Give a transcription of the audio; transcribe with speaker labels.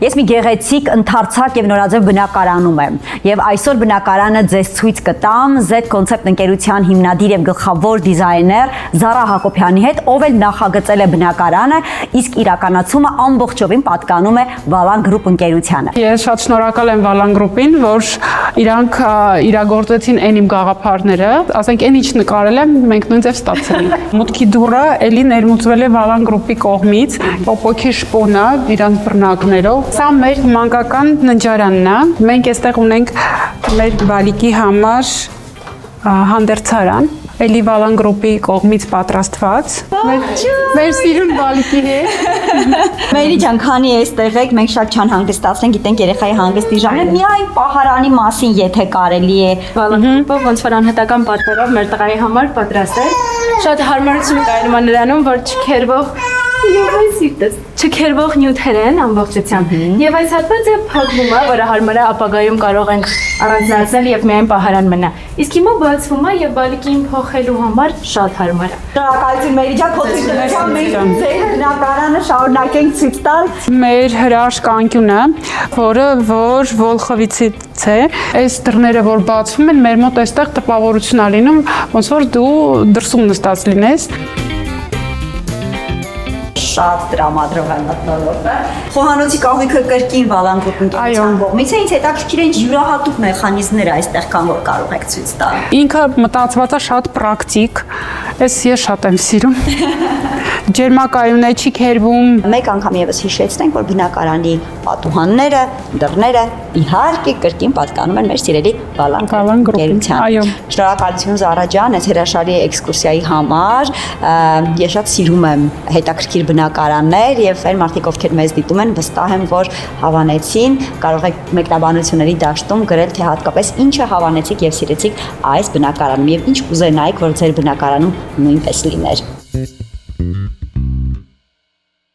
Speaker 1: Ես մի գեղեցիկ, ընդարձակ եւ նորաձև բնակարանում եմ եւ այսօր բնակարանը ձեզ ցույց կտամ Z Concept ընկերության հիմնադիր եւ գլխավոր դիզայներ Զարա Հակոբյանի հետ, ով էլ նախագծել է բնակարանը, իսկ իրականացումը ամբողջովին պատկանում է Valan Group ընկերությանը։
Speaker 2: Ես շատ շնորհակալ եմ Valan Group-ին, որ իրանք իրագործեցին այն իմ գաղափարները, ասենք այն ինչ նկարել եմ, մենք նույնպես ստացել ենք։ Մուտքի դուռը էլի ներմուծվել է Valan Group-ի կողմից, պոպոքի շպոնը իրանք բռնակներով։ Սա մեր մանկական ննջարանն է։ Մենք այստեղ ունենք մեր բալիկի համար հանդերձարան, էլի Valan Group-ի կողմից պատրաստված։ Մեր սիրուն բալիկի հետ։
Speaker 1: Մերի ջան, քանի այստեղ եք, մենք շատ չանհանգստացնենք, գիտենք երեխայի հանգստի ժամը, միայն պահարանի մասին եթե կարելի է։
Speaker 3: Valan Group-ը ոնց որ անհատական պատվերով մեր տղայի համար պատրաստել։ Շատ հարմարություն կա իրման նրանում, որ չքերվող նյութեր են ամբողջությամբ։ Եվ այս հատվածը փակվում է, որը հարմար է ապագայում կարող ենք առանձնացնել եւ միայն պահարան մնա։ Իսկ հիմա բացվում է եւ բալիկին փոխելու համար շատ հարմար է։
Speaker 1: Շնորհակալություն Մերի ջան, քո ցույցերով մենք ձեր բնակարանը շարունակենք ցույց տալ։
Speaker 2: Մեր հրաշք անկյունը, որը Վոլխովիցից է, այս դռները որ բացվում են, մեր մոտ այստեղ տպավորություն ա լինում, ոնց որ դու դրսում նստած լինես։
Speaker 1: Շատ տրամադրող է մտնոլորտը։ Խոհանոցի կահույքը կրկին Valan Group ընկերության կողմից է, ինձ հետաքրքիր է ինչ յուրահատուկ մեխանիզմներ այստեղ կան, որ կարող եք ցույց տալ։
Speaker 2: Ինքը մտածված է շատ պրակտիկ, ես շատ եմ սիրում։ Ջերմակայուն է, չի քերվում։
Speaker 1: Մեկ անգամ եւս հիշեցնենք, որ բնակարանի պատուհանները, դռները իհարկե կրկին պատկանում են մեր սիրելի Valan Group ընկերությանը։
Speaker 2: Այո։
Speaker 1: Շնորհակալություն Զարա ջան, այս հրաշալի էքսկուրսիայի համար։ Ես շատ սիրում եմ հետաքրքիր բնակարաններ եւ այն մարդիկ, ովքեր մեզ դիտում են, վստահ եմ, որ հավանեցին, կարող եք մեկնաբանությունների դաշտում գրել, թե հատկապես ինչը հավանեցիք եւ սիրեցիք այս բնակարանում եւ ինչ կուզենայիք, որ ձեր բնակարանում նույնպես լիներ։